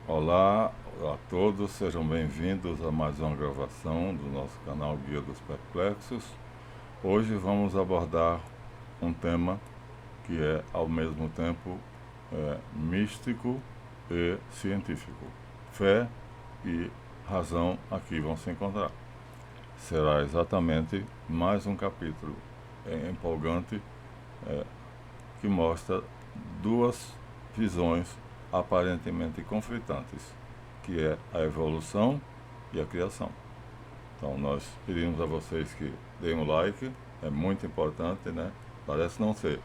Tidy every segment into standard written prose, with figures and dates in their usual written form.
Olá a todos, sejam bem-vindos a mais uma gravação do nosso canal Guia dos Perplexos. Hoje vamos abordar um tema que é ao mesmo tempo místico e científico. Fé e razão aqui vão se encontrar. Será exatamente mais um capítulo empolgante que mostra duas visões aparentemente conflitantes, que é a evolução e a criação. Então nós pedimos a vocês que deem um like, é muito importante, né? Parece não ser,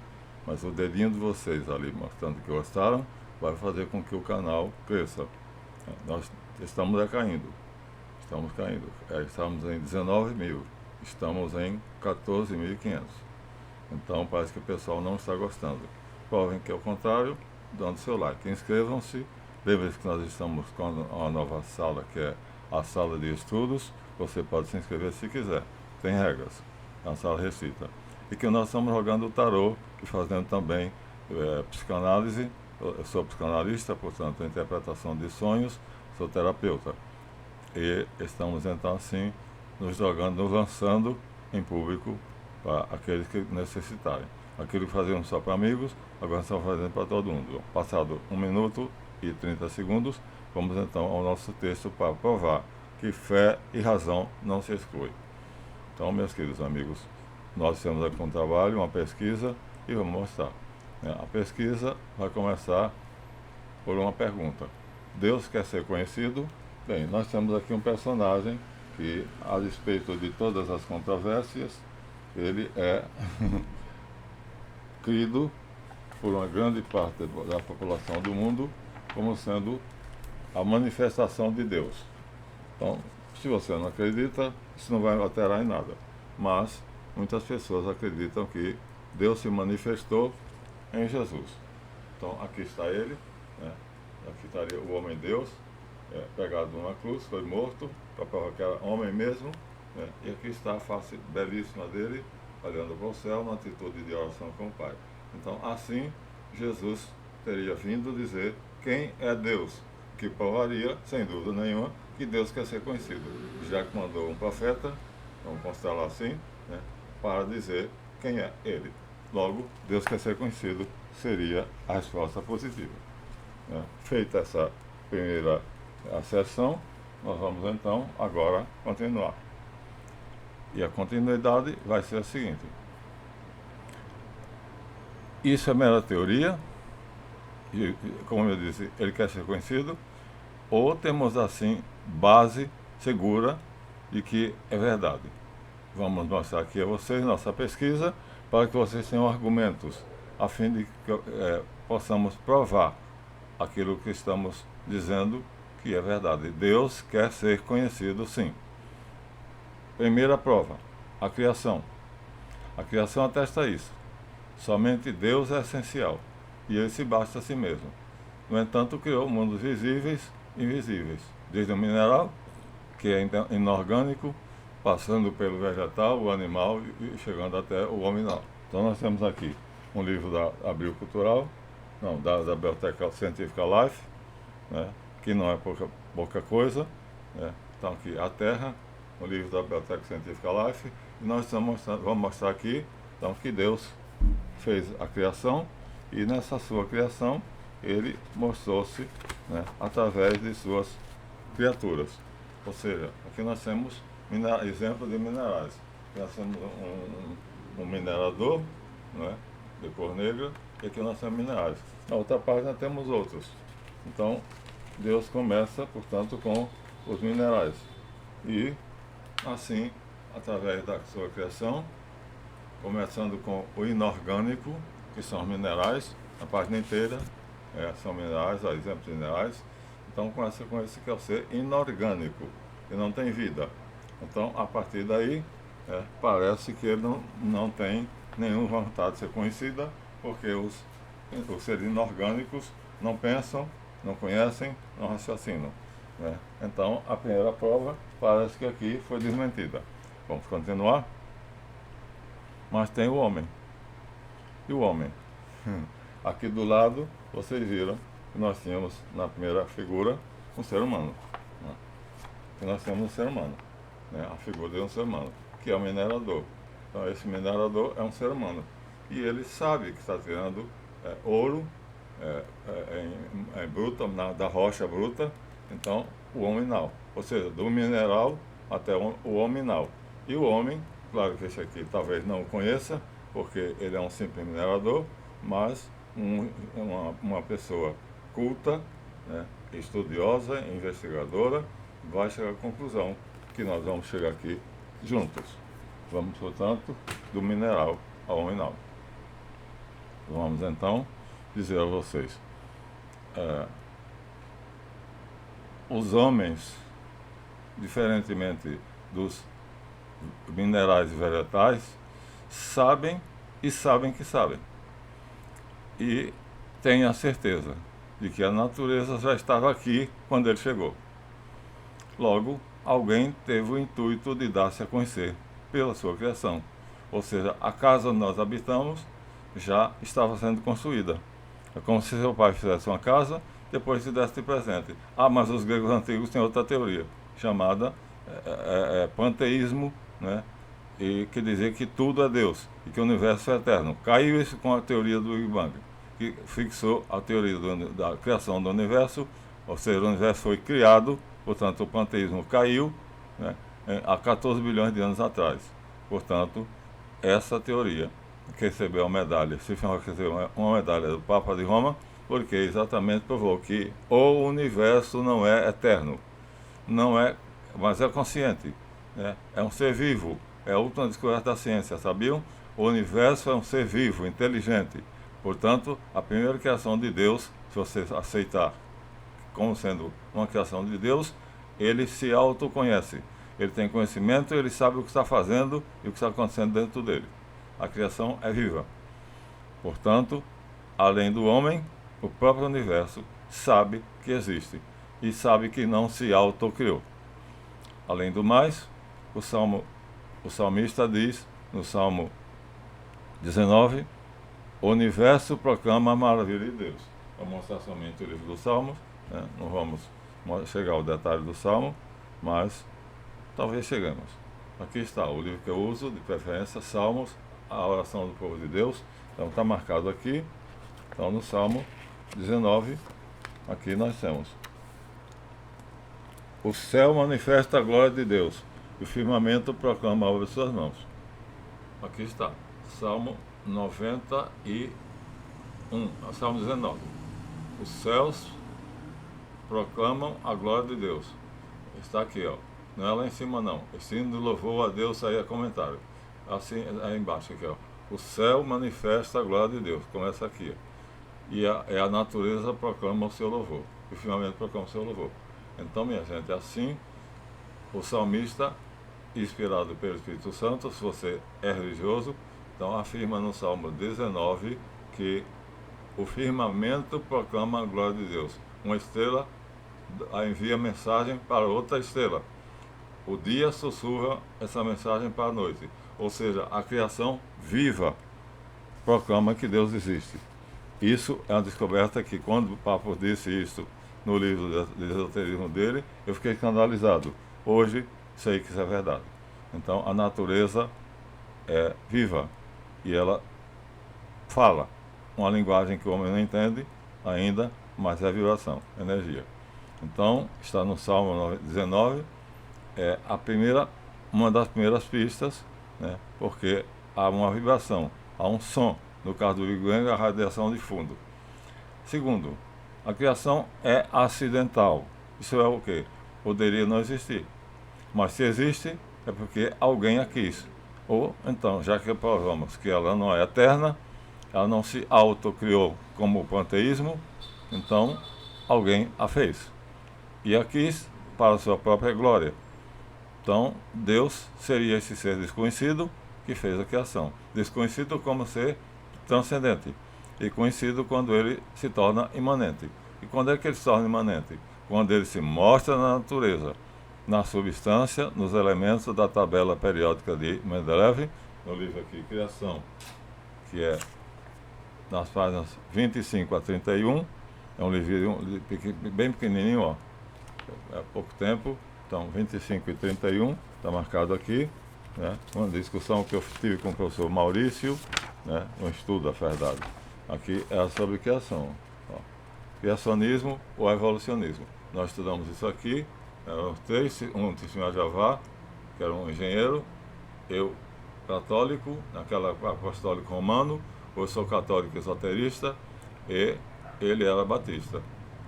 mas o dedinho de vocês ali mostrando que gostaram vai fazer com que o canal cresça. Nós estamos estamos caindo. Estamos em 19 mil, estamos em 14.500. Então parece que o pessoal não está gostando. Provem que é o contrário, dando seu like. Inscrevam-se. Lembre-se que nós estamos com uma nova sala, que é a sala de estudos. Você pode se inscrever se quiser. Tem regras. É uma sala restrita. E que nós estamos jogando o tarô e fazendo também psicanálise. Eu sou psicanalista, portanto, interpretação de sonhos. Sou terapeuta. E estamos então assim nos jogando, nos lançando em público para aqueles que necessitarem. Aquilo que fazíamos só para amigos, agora estamos fazendo para todo mundo. Passado 1 minuto e 30 segundos, vamos então ao nosso texto para provar que fé e razão não se excluem. Então, meus queridos amigos, nós temos aqui um trabalho, uma pesquisa, e vamos mostrar. A pesquisa vai começar por uma pergunta. Deus quer ser conhecido? Bem, nós temos aqui um personagem que, a despeito de todas as controvérsias, ele é crido por uma grande parte da população do mundo como sendo a manifestação de Deus. Então, se você não acredita, isso não vai alterar em nada. Mas muitas pessoas acreditam que Deus se manifestou em Jesus. Então, aqui está ele, né? Aqui estaria o homem-Deus, pegado numa cruz, foi morto, para provar que era homem mesmo, né? E aqui está a face belíssima dele, olhando para o céu, na atitude de oração com o Pai. Então, assim, Jesus teria vindo dizer quem é Deus, que provaria, sem dúvida nenhuma, que Deus quer ser conhecido, já que mandou um profeta, vamos considerar assim, né, para dizer quem é ele. Logo, Deus quer ser conhecido, seria a resposta positiva. Né? Feita essa primeira acessão, nós vamos então agora continuar. E a continuidade vai ser a seguinte: isso é mera teoria, e como eu disse, ele quer ser conhecido, ou temos assim base segura de que é verdade. Vamos mostrar aqui a vocês nossa pesquisa para que vocês tenham argumentos, a fim de que possamos provar aquilo que estamos dizendo que é verdade. Deus quer ser conhecido, sim. Primeira prova, a criação. A criação atesta isso. Somente Deus é essencial, e ele se basta a si mesmo. No entanto, criou mundos visíveis e invisíveis, desde o mineral, que é inorgânico, passando pelo vegetal, o animal e chegando até o hominal. Então nós temos aqui um livro da Abril Cultural, não, da Biblioteca Científica Life, né, que não é pouca coisa, né. Então aqui a Terra, um livro da Biblioteca Científica Life, e nós vamos mostrar aqui então, que Deus fez a criação, e nessa sua criação ele mostrou-se, né, através de suas criaturas. Ou seja, aqui nós temos exemplo de minerais. Aqui nós temos um minerador, né, de cor negra, e aqui nós temos minerais. Na outra página temos outros. Então, Deus começa, portanto, com os minerais. E, assim, através da sua criação, começando com o inorgânico, que são os minerais, a página inteira são minerais, exemplos de minerais. Então começa com esse que é o ser inorgânico, que não tem vida. Então, a partir daí, parece que ele não tem nenhuma vontade de ser conhecida, porque os seres inorgânicos não pensam, não conhecem, não raciocinam. Né? Então, a primeira prova parece que aqui foi desmentida. Vamos continuar? Mas tem o homem. E o homem? Aqui do lado, vocês viram nós tínhamos na primeira figura um ser humano. Né? Que nós temos um ser humano, né? A figura de um ser humano, que é o minerador. Então esse minerador é um ser humano. E ele sabe que está tirando ouro em bruta, da rocha bruta, então o hominal. Ou seja, do mineral até o hominal. E o homem, claro que esse aqui talvez não o conheça, porque ele é um simples minerador, mas uma pessoa culta, né, estudiosa, investigadora, vai chegar à conclusão que nós vamos chegar aqui juntos. Vamos, portanto, do mineral ao hominal. Vamos então dizer a vocês, os homens, diferentemente dos minerais e vegetais, sabem e sabem que sabem. E têm a certeza de que a natureza já estava aqui quando ele chegou. Logo, alguém teve o intuito de dar-se a conhecer pela sua criação. Ou seja, a casa onde nós habitamos já estava sendo construída. É como se seu pai fizesse uma casa, depois se desse de presente. Ah, mas os gregos antigos têm outra teoria, chamada panteísmo, né? E que dizia que tudo é Deus e que o universo é eterno. Caiu isso com a teoria do Big Bang, que fixou a teoria da criação do universo, ou seja, o universo foi criado, portanto o panteísmo caiu, né, há 14 bilhões de anos atrás. Portanto, essa teoria que recebeu a medalha, Stephen Hawking recebeu uma medalha do Papa de Roma, porque exatamente provou que o universo não é eterno, não é, mas é consciente, né? É um ser vivo, é a última descoberta da ciência, sabiam? O universo é um ser vivo, inteligente. Portanto, a primeira criação de Deus, se você aceitar como sendo uma criação de Deus, ele se autoconhece. Ele tem conhecimento, ele sabe o que está fazendo e o que está acontecendo dentro dele. A criação é viva. Portanto, além do homem, o próprio universo sabe que existe e sabe que não se autocriou. Além do mais, o salmista diz, no Salmo 19, o universo proclama a maravilha de Deus. Vou mostrar somente o livro dos Salmos, né? Não vamos chegar ao detalhe do Salmo, mas talvez cheguemos. Aqui está o livro que eu uso, de preferência, Salmos, a oração do povo de Deus. Então está marcado aqui. Então no Salmo 19, aqui nós temos: o céu manifesta a glória de Deus, e o firmamento proclama a obra de suas mãos. Aqui está, Salmo 91, Salmo 19. Os céus proclamam a glória de Deus. Está aqui, ó. Não é lá em cima não. Esse hino de louvor a Deus, aí é comentário. Assim, aí embaixo aqui, ó. O céu manifesta a glória de Deus. Começa aqui, ó. E a natureza proclama o seu louvor. E o firmamento proclama o seu louvor. Então, minha gente, assim, o salmista, inspirado pelo Espírito Santo, se você é religioso, então afirma no Salmo 19 que o firmamento proclama a glória de Deus. Uma estrela envia mensagem para outra estrela. O dia sussurra essa mensagem para a noite. Ou seja, a criação viva proclama que Deus existe. Isso é uma descoberta que, quando o Papa disse isso no livro de esoterismo dele, eu fiquei escandalizado. Hoje, sei que isso é verdade. Então, a natureza é viva e ela fala uma linguagem que o homem não entende ainda, mas é vibração, energia. Então, está no Salmo 19, uma das primeiras pistas, né, porque há uma vibração, há um som. No caso do Big Bang, a radiação de fundo. Segundo, a criação é acidental. Isso é o quê? Poderia não existir. Mas se existe, é porque alguém a quis. Ou, então, já que provamos que ela não é eterna, ela não se autocriou como o panteísmo, então alguém a fez. E a quis para a sua própria glória. Então, Deus seria esse ser desconhecido que fez a criação. Desconhecido como ser transcendente. E conhecido quando ele se torna imanente. E quando é que ele se torna imanente? Quando ele se mostra na natureza, na substância, nos elementos da tabela periódica de Mendeleev, no livro aqui, Criação, que é nas páginas 25 a 31, É um livrinho bem pequenininho, ó. É pouco tempo, então 25 e 31, está marcado aqui, né? Uma discussão que eu tive com o professor Maurício, né? Um estudo da verdade. Aqui é sobre criação. Ó. Criacionismo ou evolucionismo. Nós estudamos isso aqui, os três, um testemunho de Jeová, que era um engenheiro, eu católico, naquela apostólico romano, eu sou católico esoterista e ele era batista.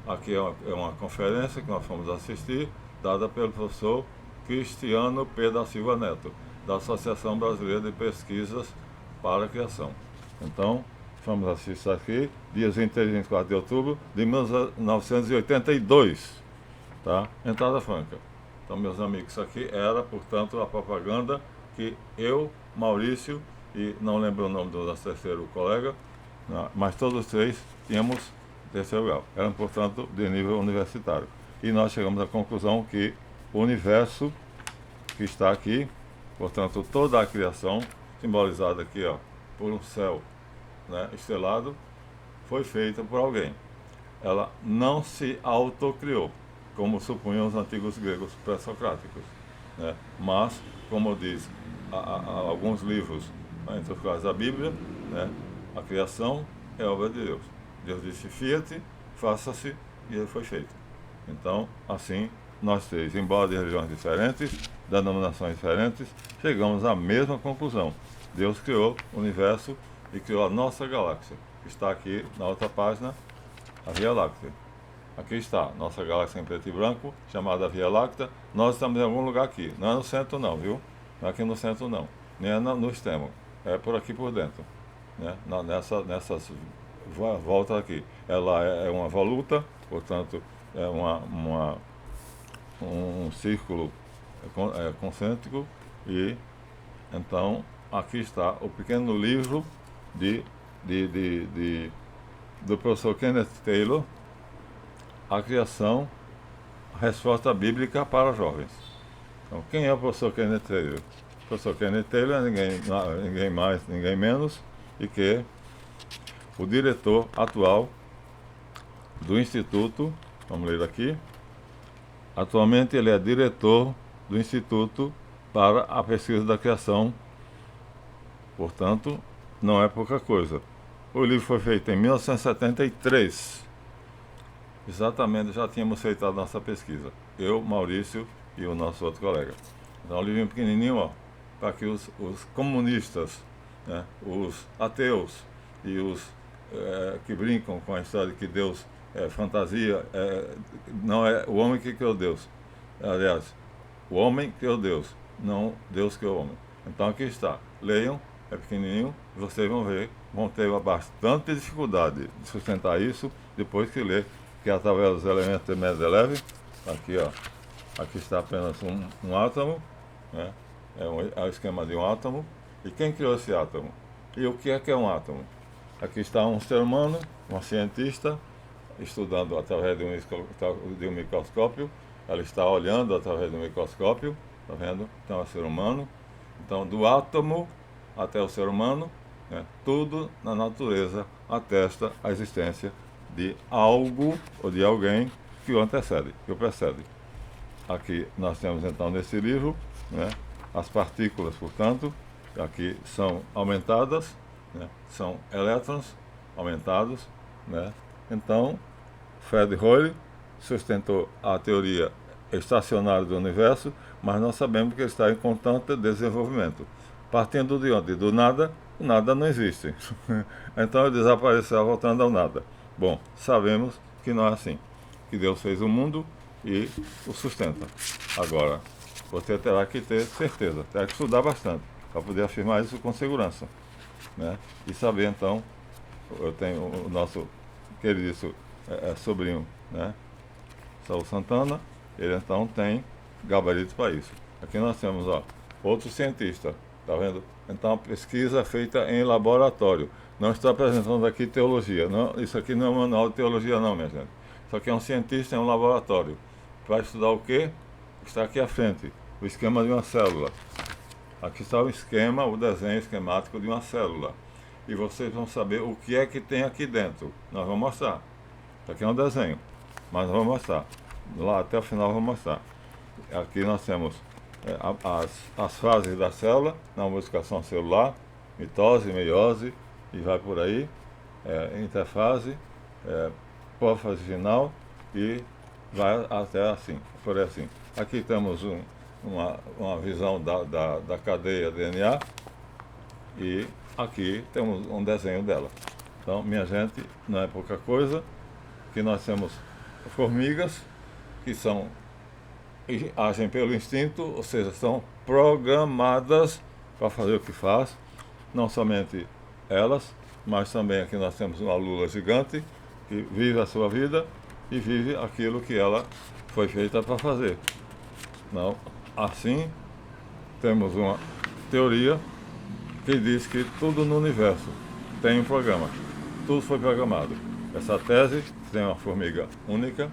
Aqui é uma conferência que nós fomos assistir, dada pelo professor Cristiano P. da Silva Neto, da Associação Brasileira de Pesquisas para a Criação. Então, vamos assistir aqui, dias 23 e 24 de outubro de 1982, tá? Entrada franca. Então, meus amigos, isso aqui era, portanto, a propaganda que eu, Maurício, e não lembro o nome do nosso terceiro colega, mas todos os três tínhamos terceiro grau. Eram, portanto, de nível universitário. E nós chegamos à conclusão que o universo que está aqui, portanto, toda a criação, simbolizada aqui, ó, por um céu, né, estelado, foi feita por alguém. Ela não se autocriou, como supunham os antigos gregos pré-socráticos, né? Mas, como diz alguns livros, entre os quais a Bíblia, né, a criação é obra de Deus. Deus disse fiat, faça-se, e ele foi feito. Então, assim, nós três, embora de religiões diferentes, denominações diferentes, chegamos à mesma conclusão. Deus criou o universo e criou a nossa galáxia, que está aqui na outra página, a Via Láctea. Aqui está, nossa galáxia em preto e branco, chamada Via Láctea. Nós estamos em algum lugar aqui, não é no centro não, viu? Não é aqui no centro não, nem é no extremo, é por aqui por dentro, né? Nessas voltas aqui. Ela é uma voluta, portanto, é um círculo concêntrico, e então aqui está o pequeno livro do professor Kenneth Taylor, A Criação, Resposta Bíblica para Jovens. Então, quem é o professor Kenneth Taylor? O professor Kenneth Taylor é ninguém mais, ninguém menos, e que o diretor atual do Instituto, vamos ler aqui, atualmente ele é diretor do Instituto para a Pesquisa da Criação, portanto, não é pouca coisa. O livro foi feito em 1973, exatamente, já tínhamos feito a nossa pesquisa, eu, Maurício e o nosso outro colega. Então, um livrinho pequenininho, ó, para que os comunistas, né, os ateus e os que brincam com a história de que Deus é fantasia, não é o homem que criou Deus. Aliás, o homem criou Deus, não Deus criou o homem. Então aqui está, leiam, é pequenininho, e vocês vão ver, vão ter bastante dificuldade de sustentar isso depois que ler, que é através dos elementos de Mendeleev. Aqui, ó, aqui está apenas um átomo, né? É o esquema de um átomo. E quem criou esse átomo? E o que é um átomo? Aqui está um ser humano, uma cientista, estudando através de um microscópio. Ela está olhando através do microscópio, está vendo? Então é ser humano. Então, do átomo até o ser humano, né, tudo na natureza atesta a existência de algo ou de alguém que o antecede, que o precede. Aqui nós temos então nesse livro, né, as partículas, portanto, aqui são aumentadas, né, são elétrons aumentados, né? Então, Fred Hoyle sustentou a teoria estacionária do universo, mas nós sabemos que ele está em constante desenvolvimento. Partindo de onde? Do nada, o nada não existe. Então ele desapareceu voltando ao nada. Bom, sabemos que não é assim, que Deus fez o mundo e o sustenta. Agora, você terá que ter certeza, terá que estudar bastante para poder afirmar isso com segurança, né? E saber então, eu tenho o nosso querido sobrinho, né, Saul Santana, ele então tem gabarito para isso. Aqui nós temos, ó, outro cientista, tá vendo? Então a pesquisa é feita em laboratório. Não estou apresentando aqui teologia, não, isso aqui não é um manual de teologia não, minha gente. Isso aqui é um cientista em um laboratório. Para estudar o quê? Está aqui à frente, o esquema de uma célula. Aqui está o esquema, o desenho esquemático de uma célula. E vocês vão saber o que é que tem aqui dentro. Nós vamos mostrar. Isso aqui é um desenho, mas eu vou mostrar. Lá até o final eu vou mostrar. Aqui nós temos as fases da célula, na multiplicação celular, mitose, meiose, e vai por aí, interfase, prófase final, e vai até assim, por aí assim. Aqui temos uma visão da cadeia DNA, e aqui temos um desenho dela. Então, minha gente, não é pouca coisa. Aqui nós temos formigas, que agem pelo instinto, ou seja, são programadas para fazer o que faz. Não somente elas, mas também aqui nós temos uma lula gigante, que vive a sua vida e vive aquilo que ela foi feita para fazer. Não, assim, temos uma teoria que diz que tudo no universo tem um programa. Tudo foi programado. Essa tese tem uma formiga única.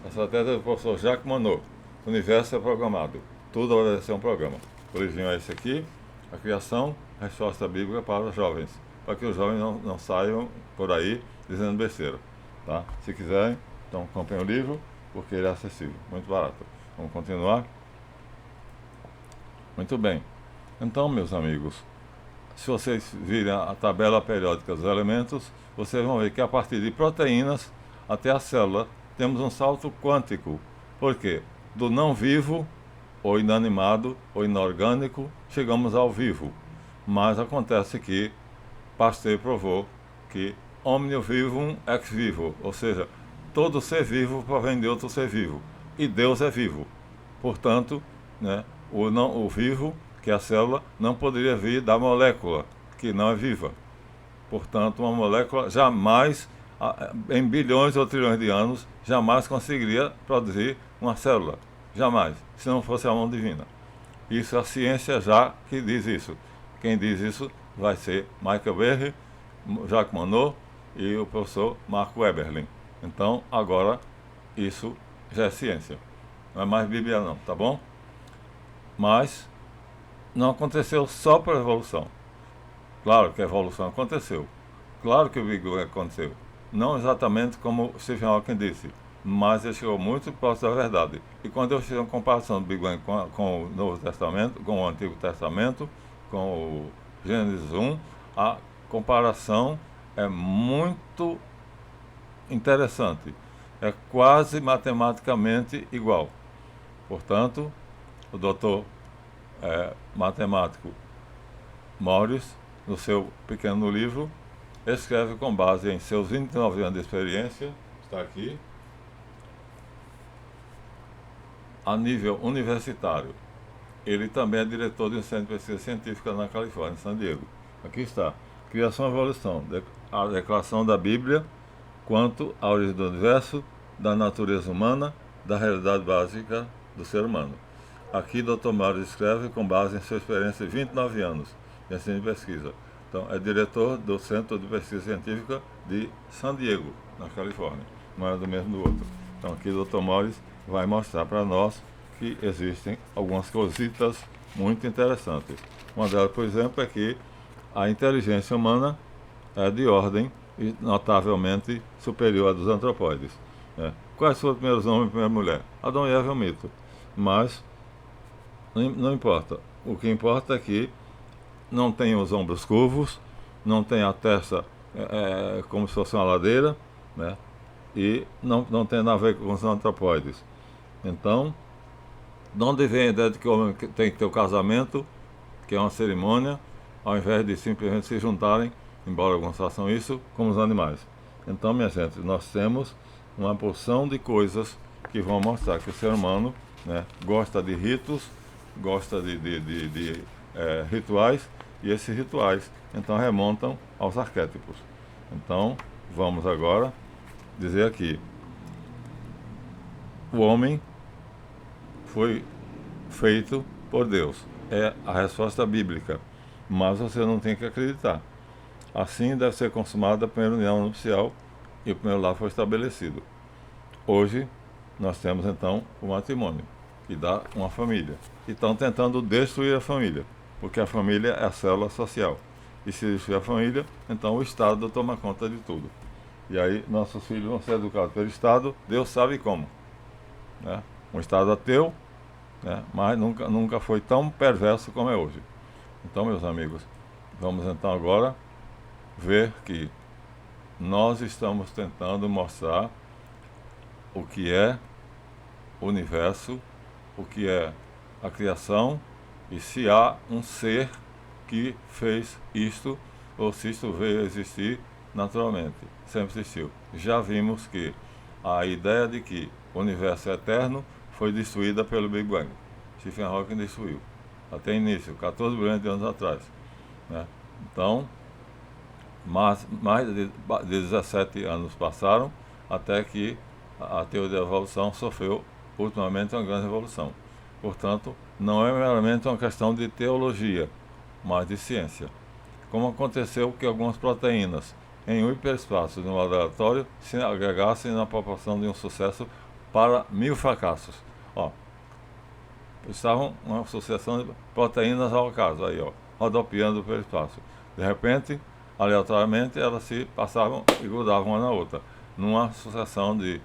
Essa tese é do professor Jacques Monod. O universo é programado. Tudo obedece a um programa. O livrinho é esse aqui. A criação, resposta bíblica para os jovens. Para que os jovens não saiam por aí dizendo besteira. Tá? Se quiserem, então comprem o livro, porque ele é acessível. Muito barato. Vamos continuar? Muito bem. Então, meus amigos, se vocês virem a tabela periódica dos elementos, vocês vão ver que a partir de proteínas até a célula temos um salto quântico. Por quê? Do não vivo, ou inanimado, ou inorgânico, chegamos ao vivo. Mas acontece que Pasteur provou que omnio vivum ex vivo, ou seja, todo ser vivo provém de outro ser vivo. E Deus é vivo. Portanto, né, o vivo, que é a célula, não poderia vir da molécula, que não é viva. Portanto, uma molécula jamais, em bilhões ou trilhões de anos, jamais conseguiria produzir uma célula. Jamais, se não fosse a mão divina. Isso é a ciência já que diz isso. Quem diz isso vai ser Michael Berry, Jacques Monod e o professor Marco Eberlin. Então, agora, isso já é ciência. Não é mais Bíblia não, tá bom? Mas não aconteceu só por evolução. Claro que a evolução aconteceu. Claro que o Big Bang aconteceu. Não exatamente como Stephen Hawking disse, mas ele chegou muito próximo da verdade. E quando eu fiz uma comparação do Big Bang com o Novo Testamento, com o Antigo Testamento, com o Gênesis 1, a comparação é muito interessante. É quase matematicamente igual. Portanto, o doutor matemático Morris, no seu pequeno livro, escreve com base em seus 29 anos de experiência, está aqui, a nível universitário. Ele também é diretor de um centro de pesquisa científica na Califórnia, em San Diego. Aqui está, Criação e Evolução, a declaração da Bíblia quanto à origem do universo, da natureza humana, da realidade básica do ser humano. Aqui, Dr. Mário escreve com base em sua experiência de 29 anos de ensino e pesquisa. Então, é diretor do Centro de Pesquisa Científica de San Diego, na Califórnia. Não é do mesmo do outro. Então, aqui o Dr. Morris vai mostrar para nós que existem algumas cositas muito interessantes. Uma delas, por exemplo, é que a inteligência humana é de ordem notavelmente superior à dos antropóides. Né? Quais foram os primeiros homens e a primeira mulher? Adão e Eva é um mito. Mas não importa. O que importa é que não tem os ombros curvos, não tem a testa como se fosse uma ladeira, né? E não tem nada a ver com os antropóides. Então, de onde vem a ideia de que o homem tem que ter o casamento, que é uma cerimônia, ao invés de simplesmente se juntarem, embora alguns façam isso, como os animais? Então, minha gente, nós temos uma porção de coisas que vão mostrar que o ser humano, né, gosta de ritos, gosta de rituais, e esses rituais então remontam aos arquétipos. Então, vamos agora dizer aqui: o homem foi feito por Deus. É a resposta bíblica, mas você não tem que acreditar. Assim deve ser consumada a primeira união nupcial e o primeiro lar foi estabelecido. Hoje nós temos então o matrimônio, que dá uma família. E estão tentando destruir a família, porque a família é a célula social. E se destruir a família, então o Estado toma conta de tudo. E aí nossos filhos vão ser educados pelo Estado, Deus sabe como, né? Um Estado ateu, né? Mas nunca foi tão perverso como é hoje. Então, meus amigos, vamos então agora ver que nós estamos tentando mostrar o que é o universo, o que é a criação e se há um ser que fez isto ou se isto veio a existir naturalmente, sempre existiu. Já vimos que a ideia de que o universo é eterno foi destruída pelo Big Bang. Stephen Hawking destruiu. Até início, 14 bilhões de anos atrás, né? Então, mais de 17 anos passaram até que a teoria da evolução sofreu ultimamente uma grande revolução. Portanto, não é meramente uma questão de teologia, mas de ciência. Como aconteceu que algumas proteínas em um hiperespaço de um laboratório se agregassem na proporção de um sucesso para 1000 fracassos. Ó, estavam uma sucessão de proteínas ao acaso, aí, ó, rodopiando pelo espaço. De repente, aleatoriamente, elas se passavam e grudavam uma na outra, numa sucessão de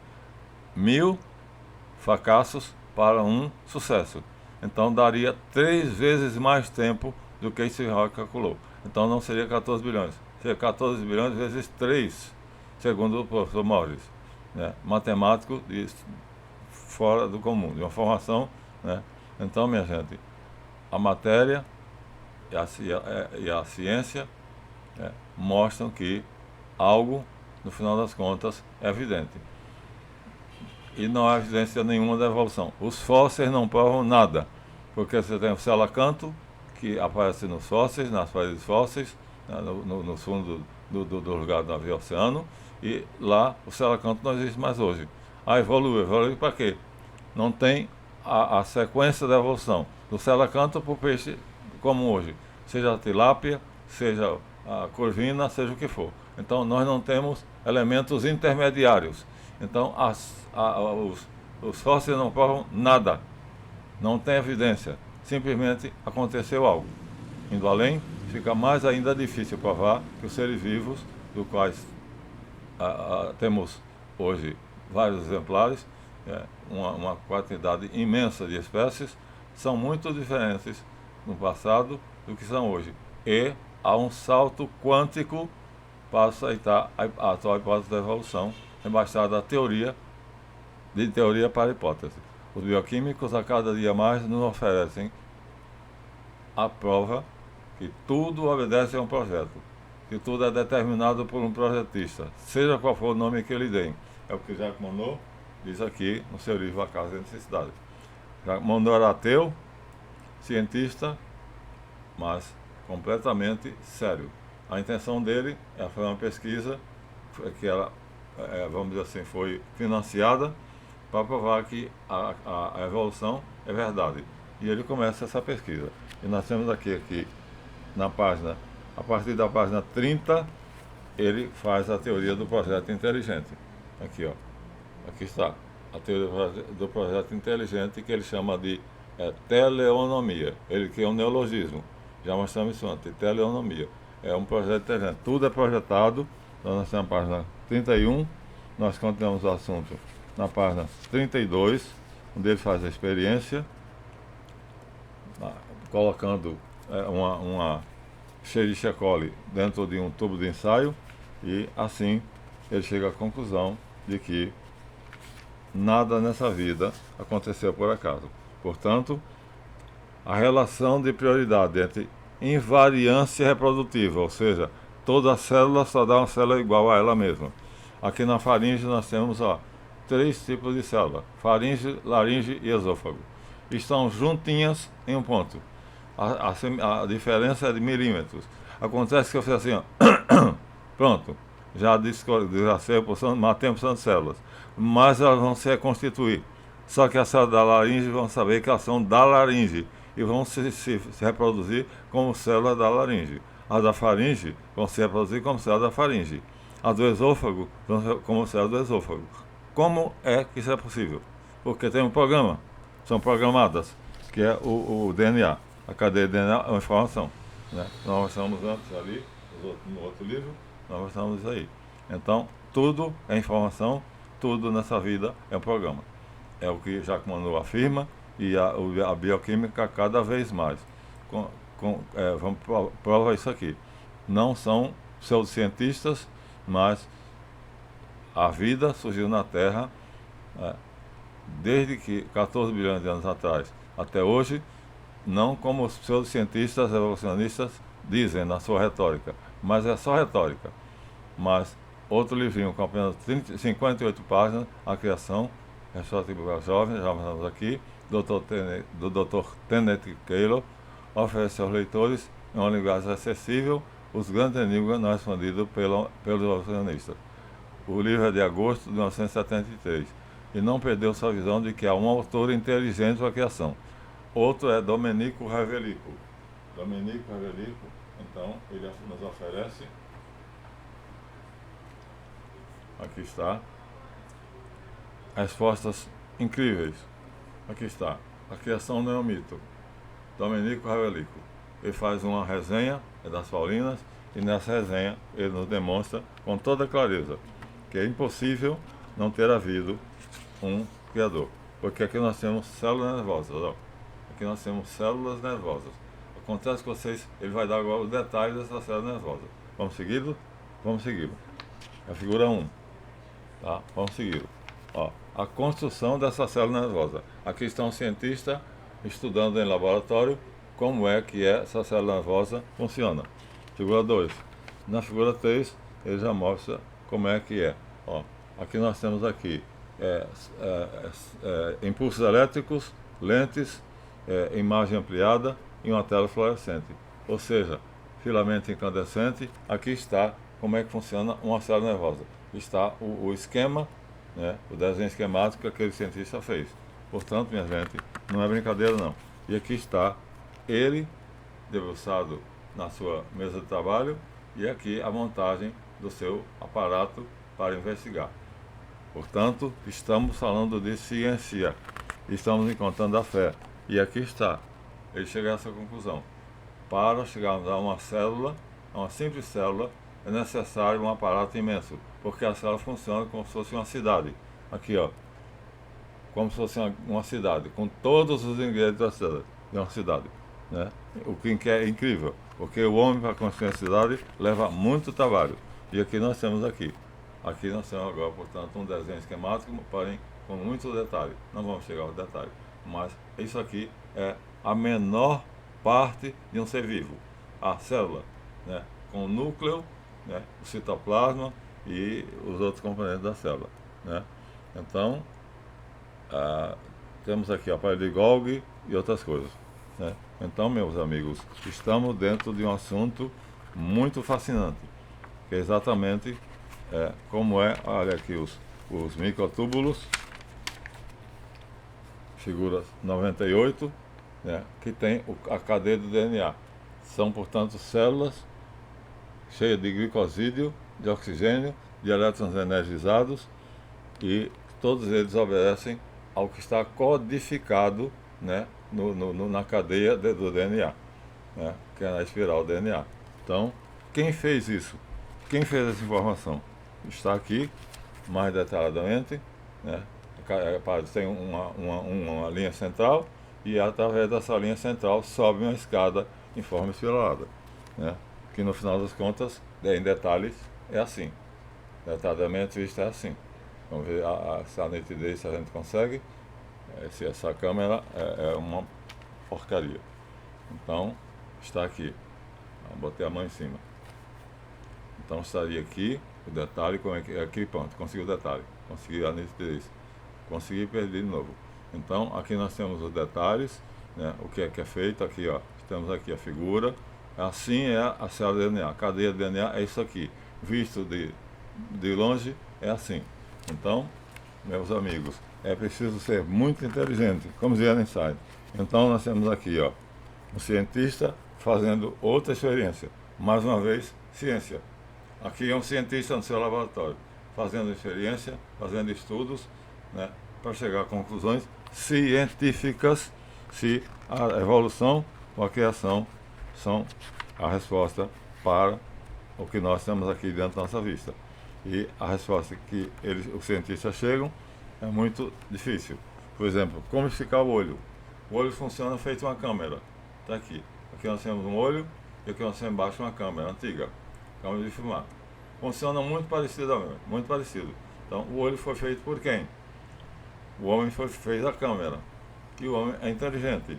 1000 fracassos para um sucesso. Então daria 3 vezes mais tempo do que esse Hawking calculou. Então não seria 14 bilhões, seria 14 bilhões vezes 3, segundo o professor Morris, né? Matemático fora do comum, de uma formação, né? Então, minha gente, a matéria e a ciência, né, mostram que algo, no final das contas, é evidente. E não há evidência nenhuma da evolução. Os fósseis não provam nada, porque você tem o selacanto, que aparece nos fósseis, nas paredes fósseis, né, no fundo do lugar do navio oceano, e lá o selacanto não existe mais hoje. Ah, evoluiu para quê? Não tem a sequência da evolução do selacanto para o peixe como hoje, seja a tilápia, seja a corvina, seja o que for. Então nós não temos elementos intermediários. Então os fósseis não provam nada, não tem evidência, simplesmente aconteceu algo. Indo além, fica mais ainda difícil provar que os seres vivos, do quais temos hoje vários exemplares, uma quantidade imensa de espécies, são muito diferentes no passado do que são hoje. E há um salto quântico para aceitar a atual hipótese da evolução, embaixada da teoria, de teoria para hipótese. Os bioquímicos a cada dia mais nos oferecem a prova que tudo obedece a um projeto, que tudo é determinado por um projetista, seja qual for o nome que ele dê. É o que Jacques Monod diz aqui no seu livro A Causa da Necessidade. Jacques Monod era ateu, cientista, mas completamente sério. A intenção dele é fazer uma pesquisa que ela, vamos dizer assim, foi financiada para provar que a evolução é verdade. E ele começa essa pesquisa. E nós temos aqui na página, a partir da página 30, ele faz a teoria do projeto inteligente. Aqui, ó. Aqui está a teoria do projeto inteligente, que ele chama de teleonomia. Ele que é um neologismo. Já mostramos isso antes, teleonomia. É um projeto inteligente. Tudo é projetado. Então nós temos a página 31, nós continuamos o assunto na página 32, onde ele faz a experiência, colocando uma Escherichia coli dentro de um tubo de ensaio, e assim ele chega à conclusão de que nada nessa vida aconteceu por acaso. Portanto, a relação de prioridade entre invariância reprodutiva, ou seja, toda célula só dá uma célula igual a ela mesma. Aqui na faringe nós temos 3 tipos de célula: faringe, laringe e esôfago. Estão juntinhas em um ponto. A diferença é de milímetros. Acontece que eu fiz assim, ó, pronto, já desgracei a porção, matei a porção de células, mas elas vão se reconstituir. Só que as células da laringe vão saber que elas são da laringe e vão se reproduzir como células da laringe. As da faringe vão se reproduzir como células da faringe. As do esôfago vão como células do esôfago. Como é que isso é possível? Porque tem um programa, são programadas, que é o DNA. A cadeia de DNA é uma informação, né? Nós mostramos antes ali, no outro livro, nós mostramos isso aí. Então, tudo é informação, tudo nessa vida é um programa. É o que Jacques Monod afirma e a bioquímica cada vez mais. Vamos provar isso aqui. Não são pseudocientistas, mas a vida surgiu na Terra desde que 14 bilhões de anos atrás até hoje, não como os pseudocientistas evolucionistas dizem na sua retórica, mas é só retórica. Mas outro livrinho com apenas 58 páginas, A Criação, resposta para jovens, já estamos aqui, do Dr. Tenet Keylor, oferece aos leitores, em uma linguagem acessível, os grandes enigmas não respondidos pelos evolucionistas. O livro é de agosto de 1973 e não perdeu sua visão de que há um autor inteligente para a criação. Outro é Domenico Revelico. Domenico Revelico, então, ele nos oferece, aqui está, respostas incríveis. Aqui está, a criação não é um mito. Domenico Revelico. Ele faz uma resenha das Paulinas e nessa resenha ele nos demonstra com toda clareza que é impossível não ter havido um criador. Porque aqui nós temos células nervosas, ó. Aqui nós temos células nervosas. Acontece com vocês, ele vai dar agora os detalhes dessa célula nervosa. Vamos segui-lo? Vamos segui-lo. A figura 1. Tá? Vamos segui-lo. Ó, a construção dessa célula nervosa. Aqui está um cientista estudando em laboratório como é que essa célula nervosa funciona. Figura 2. Na figura 3, ele já mostra como é que é. Ó, aqui nós temos aqui impulsos elétricos, lentes, imagem ampliada e uma tela fluorescente. Ou seja, filamento incandescente. Aqui está como é que funciona uma célula nervosa. Está o esquema, né, o desenho esquemático que aquele cientista fez. Portanto, minha gente, não é brincadeira não. E aqui está ele debruçado na sua mesa de trabalho e aqui a montagem do seu aparato para investigar. Portanto, estamos falando de ciência, estamos encontrando a fé. E aqui está, ele chega a essa conclusão. Para chegarmos a uma célula, a uma simples célula, é necessário um aparato imenso, porque a célula funciona como se fosse uma cidade. Aqui, ó, como se fosse uma cidade, com todos os ingredientes da célula de uma cidade, né? O que é incrível, porque o homem para construir a cidade leva muito trabalho. E aqui nós temos aqui nós temos agora, portanto, um desenho esquemático, porém com muito detalhe. Não vamos chegar aos detalhes, mas isso aqui é a menor parte de um ser vivo, a célula, né? Com o núcleo, né? O citoplasma e os outros componentes da célula, né? Então, temos aqui a aparelho de Golgi e outras coisas, né? Então, meus amigos, estamos dentro de um assunto muito fascinante, que é exatamente como olha aqui os microtúbulos, figuras 98, né, que tem a cadeia do DNA. São, portanto, células cheias de glicosídeo, de oxigênio, de elétrons energizados, e todos eles obedecem ao que está codificado, né, na cadeia do DNA, né, que é na espiral do DNA. Então, quem fez isso? Quem fez essa informação? Está aqui, mais detalhadamente, né? Tem uma linha central e através dessa linha central sobe uma escada em forma espiralada, né? Que no final das contas, em detalhes, é assim. Detalhadamente visto é assim. Vamos ver a nitidez se a gente consegue. Se essa câmera é uma porcaria. Então, está aqui. Botei a mão em cima. Então estaria aqui o detalhe, como é que aqui, pronto, consegui o detalhe, consegui a nitidez, consegui perder de novo. Então aqui nós temos os detalhes, né, o que é feito aqui, ó, temos aqui a figura, assim é a célula de DNA, a cadeia de DNA é isso aqui, visto de longe é assim. Então, meus amigos, é preciso ser muito inteligente, como dizia Einstein. Então nós temos aqui, ó, um cientista fazendo outra experiência, mais uma vez, ciência. Aqui é um cientista no seu laboratório, fazendo experiência, fazendo estudos, né, para chegar a conclusões científicas se a evolução ou a criação são a resposta para o que nós temos aqui dentro da nossa vista. E a resposta que os cientistas chegam é muito difícil. Por exemplo, como explicar o olho? O olho funciona feito uma câmera. Está aqui. Aqui nós temos um olho e aqui nós temos embaixo uma câmera antiga, câmera de filmar. Funciona muito parecidamente, muito parecido. Então, o olho foi feito por quem? O homem fez a câmera. E o homem é inteligente.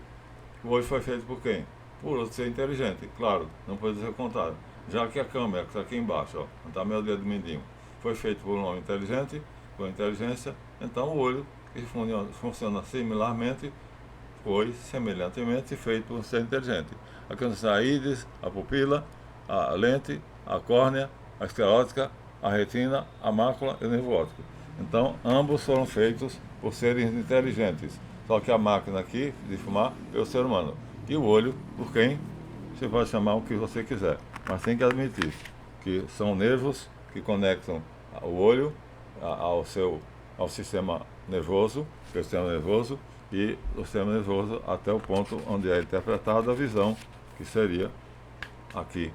O olho foi feito por quem? Por outro ser inteligente. Claro, não pode ser o contrário. Já que a câmera, que está aqui embaixo, ó, está meu dedo mindinho, foi feito por um homem inteligente, com inteligência, então o olho, que funciona similarmente, foi semelhantemente feito por um ser inteligente. Aqui está a íris, a pupila, a lente, a córnea, a esclerótica, a retina, a mácula e o nervo óptico. Então, ambos foram feitos por seres inteligentes. Só que a máquina aqui, de filmar, é o ser humano. E o olho, por quem? Você pode chamar o que você quiser. Mas tem que admitir que são nervos que conectam o olho ao sistema nervoso, que é o sistema nervoso, e o sistema nervoso até o ponto onde é interpretada a visão, que seria aqui,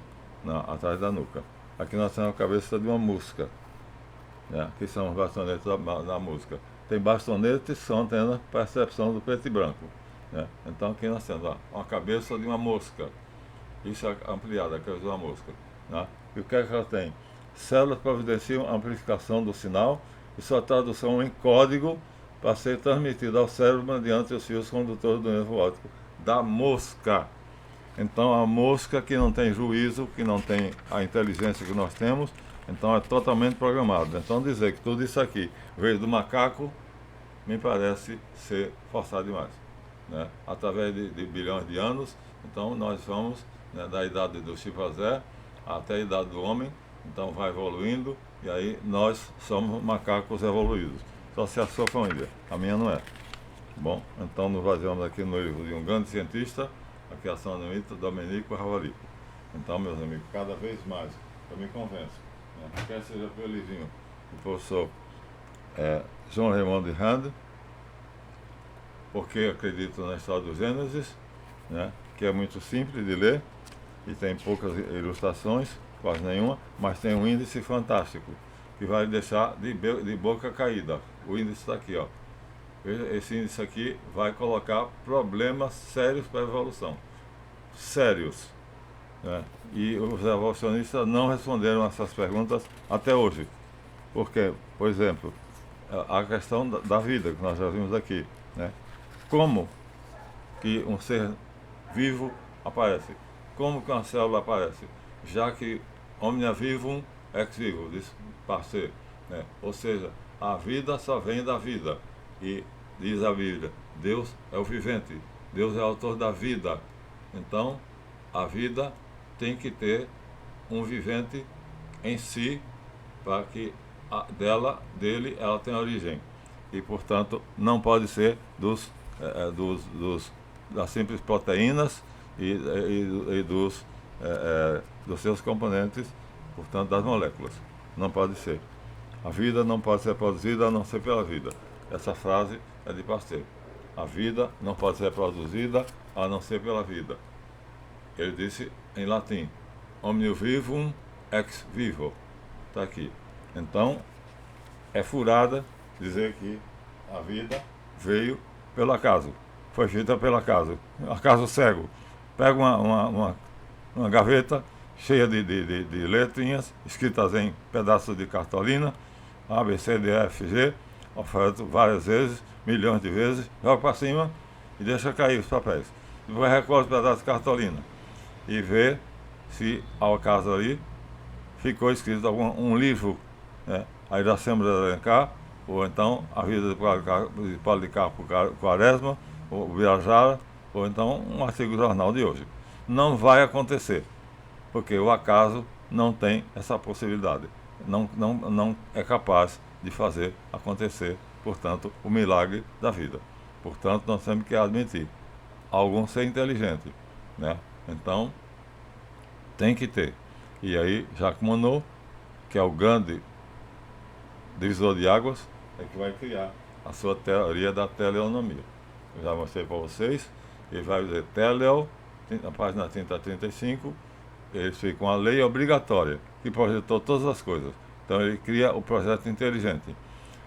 atrás da nuca. Aqui nós temos a cabeça de uma mosca, né, que são os bastonetes da música. Tem bastonetes que são tendo a percepção do preto e branco. Né? Então aqui nós temos uma cabeça de uma mosca. Isso é ampliado, a cabeça de uma mosca. Né? E o que é que ela tem? Células providenciam a amplificação do sinal e sua tradução em código para ser transmitida ao cérebro mediante os fios condutores do nervo óptico da mosca. Então a mosca que não tem juízo, que não tem a inteligência que nós temos, então é totalmente programado. Então dizer que tudo isso aqui veio do macaco me parece ser forçado demais. Né? Através de bilhões de anos, então nós vamos, né, da idade do chimpanzé até a idade do homem, então vai evoluindo e aí nós somos macacos evoluídos. Só se a sua família, a minha não é. Bom, então nos baseamos aqui no livro de um grande cientista, a criação do mito, Domenico Ravalico. Então, meus amigos, cada vez mais eu me convenço, né, quer seja pelo livrinho do professor João Raimundo de Hand, porque acredito na história do Gênesis, né, que é muito simples de ler e tem poucas ilustrações, quase nenhuma, mas tem um índice fantástico que vai deixar de boca caída. O índice está aqui, ó. Esse índice aqui vai colocar problemas sérios para a evolução. Sérios. Né? E os evolucionistas não responderam essas perguntas até hoje. Porque, por exemplo, a questão da vida, que nós já vimos aqui. Né? Como que um ser vivo aparece? Como que uma célula aparece? Já que omnia vivum ex vivo, diz Pasteur, né? Ou seja, a vida só vem da vida. E diz a Bíblia, Deus é o vivente, Deus é o autor da vida. Então, a vida tem que ter um vivente em si, para que dele ela tenha origem. E, portanto, não pode ser das simples proteínas e dos seus componentes, portanto, das moléculas. Não pode ser. A vida não pode ser produzida a não ser pela vida. Essa frase é de Pasteur. A vida não pode ser produzida a não ser pela vida. Ele disse em latim, omnium vivum ex vivo. Está aqui. Então, é furada dizer que a vida veio pelo acaso. Foi feita pelo acaso. Acaso cego. Pega uma gaveta cheia de letrinhas, escritas em pedaços de cartolina, A, B, C, D, E, F, G, oferta várias vezes, milhões de vezes, joga para cima e deixa cair os papéis. Depois recolhe os pedaços de cartolina e vê se, ao acaso ali, ficou escrito um livro, né? Aí da Assembleia de Alencar, ou então a vida de Policarpo Quaresma, ou Birajara, ou então um artigo do jornal de hoje. Não vai acontecer, porque o acaso não tem essa possibilidade. Não é capaz de fazer acontecer, portanto, o milagre da vida. Portanto, nós temos que admitir algum ser inteligente, né? Então, tem que ter. E aí, Jacques Monod, que é o grande divisor de águas, é que vai criar a sua teoria da teleonomia. Eu já mostrei para vocês, ele vai dizer teleo, na página 30 a 35, ele explica uma lei obrigatória, que projetou todas as coisas. Então ele cria o projeto inteligente.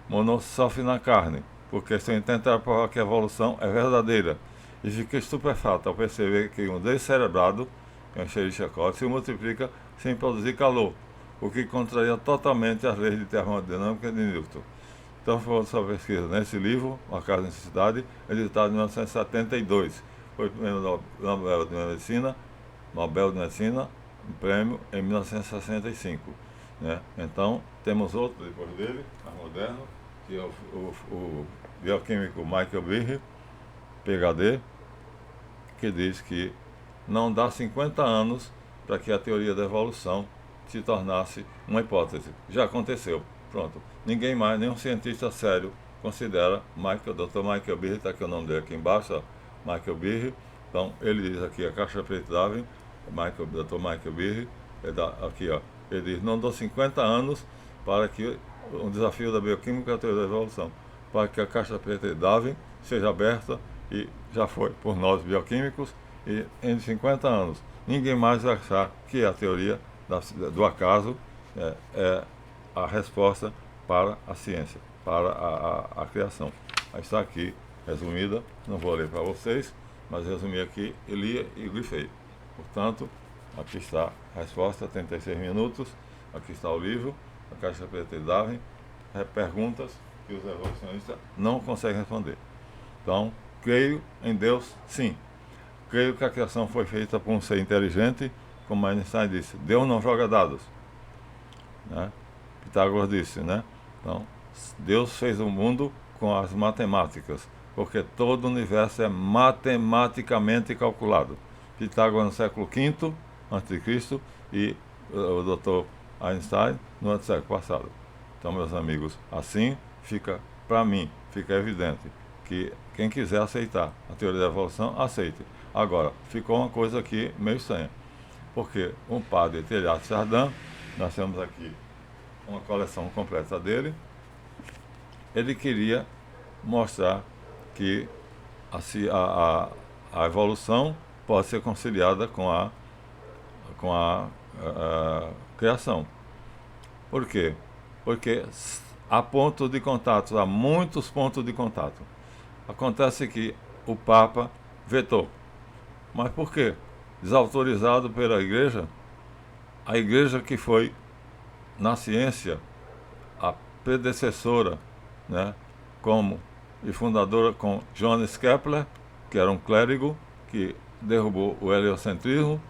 Monod sofre na carne, porque seu intento era provar que a evolução é verdadeira, e fica estupefato ao perceber que um descerebrado, que é um Escherichia se multiplica sem produzir calor, o que contraria totalmente as leis de termodinâmica de Newton. Então foi sua pesquisa nesse livro, Uma Casa de Necessidade, editado em 1972. Foi o primeiro Nobel de Medicina, um prêmio em 1965. Né? Então, temos outro depois dele, mais moderno, que é o bioquímico Michael Behe, PhD, que diz que não dá 50 anos para que a teoria da evolução se tornasse uma hipótese. Já aconteceu. Pronto. Ninguém mais, nenhum cientista sério considera Dr. Michael Behe, está aqui o nome dele aqui embaixo, ó, Michael Behe. Então, ele diz aqui, a caixa preta de Darwin, Dr. Michael Behe, aqui, ó, ele diz, não dou 50 anos para que um desafio da bioquímica e a teoria da evolução, para que a caixa preta de Darwin seja aberta, e já foi por nós bioquímicos, e em 50 anos ninguém mais vai achar que a teoria do acaso é a resposta para a ciência, para a criação. Aí está aqui resumida, não vou ler para vocês, mas resumi aqui e li e grifei. Portanto, aqui está a resposta, 36 minutos, aqui está o livro, a caixa preta de Darwin, perguntas que os evolucionistas não conseguem responder. Então, creio em Deus, sim. Creio que a criação foi feita por um ser inteligente, como Einstein disse, Deus não joga dados. Né? Pitágoras disse, né? Então, Deus fez o mundo com as matemáticas, porque todo o universo é matematicamente calculado. Pitágoras no século V a.C. e o Dr. Einstein no século passado. Então, meus amigos, assim fica, para mim, fica evidente que quem quiser aceitar a teoria da evolução, aceite. Agora, ficou uma coisa aqui meio estranha, porque um padre Teilhard de Chardin, nós temos aqui uma coleção completa dele, ele queria mostrar que a evolução pode ser conciliada com a criação. Por quê? Porque há pontos de contato, há muitos pontos de contato. Acontece que o Papa vetou. Mas por quê? Desautorizado pela Igreja, a Igreja que foi, na ciência, a predecessora, né, como e fundadora com Johannes Kepler, que era um clérigo que derrubou o heliocentrismo,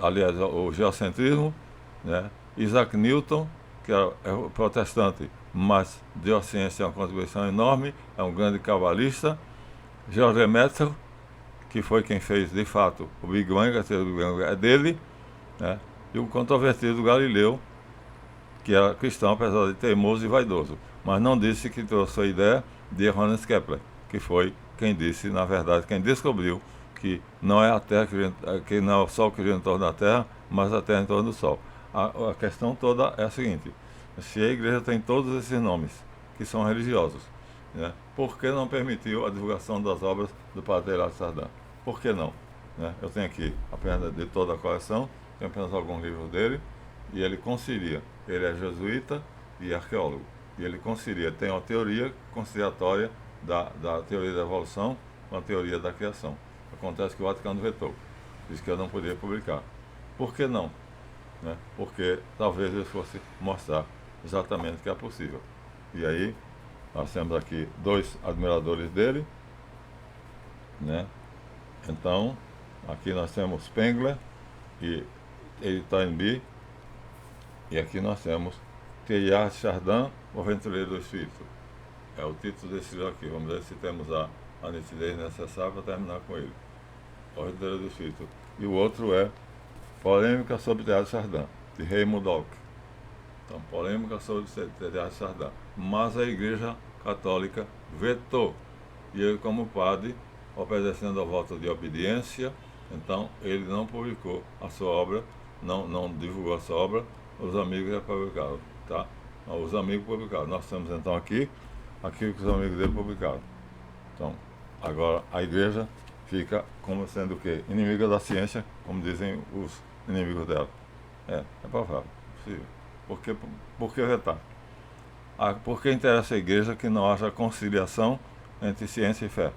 aliás, o geocentrismo, né, Isaac Newton, que era protestante, mas deu à ciência uma contribuição enorme, é um grande cabalista, George Lemaitre, que foi quem fez, de fato, o Big Bang, a teoria do Big Bang é dele, né, e o controvertido Galileu, que era cristão, apesar de teimoso e vaidoso, mas não disse que trouxe a ideia de Johannes Kepler, que foi quem disse, na verdade, quem descobriu que não é a Terra que não é o Sol que gira em torno da Terra, mas a Terra em torno do Sol. A questão toda é a seguinte: se a Igreja tem todos esses nomes, que são religiosos, né, por que não permitiu a divulgação das obras do Padre Teilhard de Chardin? Por que não? Né? Eu tenho aqui, apenas de toda a coleção, tenho apenas alguns livros dele, e ele concilia. Ele é jesuíta e arqueólogo. E ele concilia, tem uma teoria conciliatória da teoria da evolução com a teoria da criação. Acontece que o Vaticano vetou. Diz que eu não poderia publicar. Por que não? Né? Porque talvez ele fosse mostrar exatamente que é possível. E aí, nós temos aqui dois admiradores dele, né? Então, aqui nós temos Spengler e Toynbee, e aqui nós temos Teilhard de Chardin, o Aventureiro do Espírito. É o título desse livro aqui. Vamos ver se temos a nitidez necessária para terminar com ele. O Aventureiro do Espírito. E o outro é Polêmica sobre Teilhard de Chardin, de Raymond Dock. Então, polêmica sobre Teilhard de Chardin. Mas a Igreja Católica vetou. E ele, como padre, obedecendo ao voto de obediência, então ele não publicou a sua obra, não divulgou a sua obra, os amigos já publicaram, tá? Os amigos publicaram. Nós temos então aqui aquilo que os amigos dele publicaram. Então, agora a Igreja fica como sendo o quê? Inimiga da ciência, como dizem os inimigos dela. É provável, possível. Por que vetar? Por que interessa à igreja que não haja conciliação entre ciência e fé?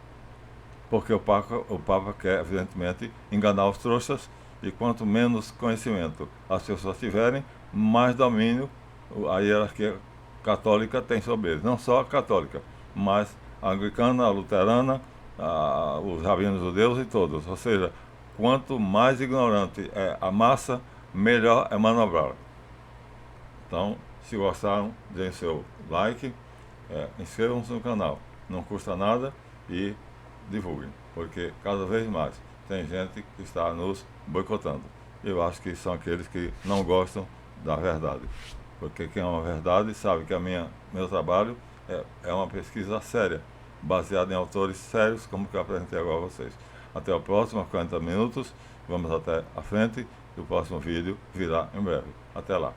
Porque o Papa quer, evidentemente, enganar os trouxas, e quanto menos conhecimento as pessoas tiverem, mais domínio a hierarquia católica tem sobre eles. Não só a católica, mas a anglicana, a luterana, os rabinos judeus e todos. Ou seja, quanto mais ignorante é a massa, melhor é manobrar. Então, se gostaram, deem seu like, inscrevam-se no canal, não custa nada, e divulguem, porque cada vez mais tem gente que está nos boicotando. Eu acho que são aqueles que não gostam da verdade, porque quem ama a verdade sabe que meu trabalho é uma pesquisa séria, baseada em autores sérios, como que eu apresentei agora a vocês. Até o próximo, 40 minutos, vamos até a frente, e o próximo vídeo virá em breve. Até lá.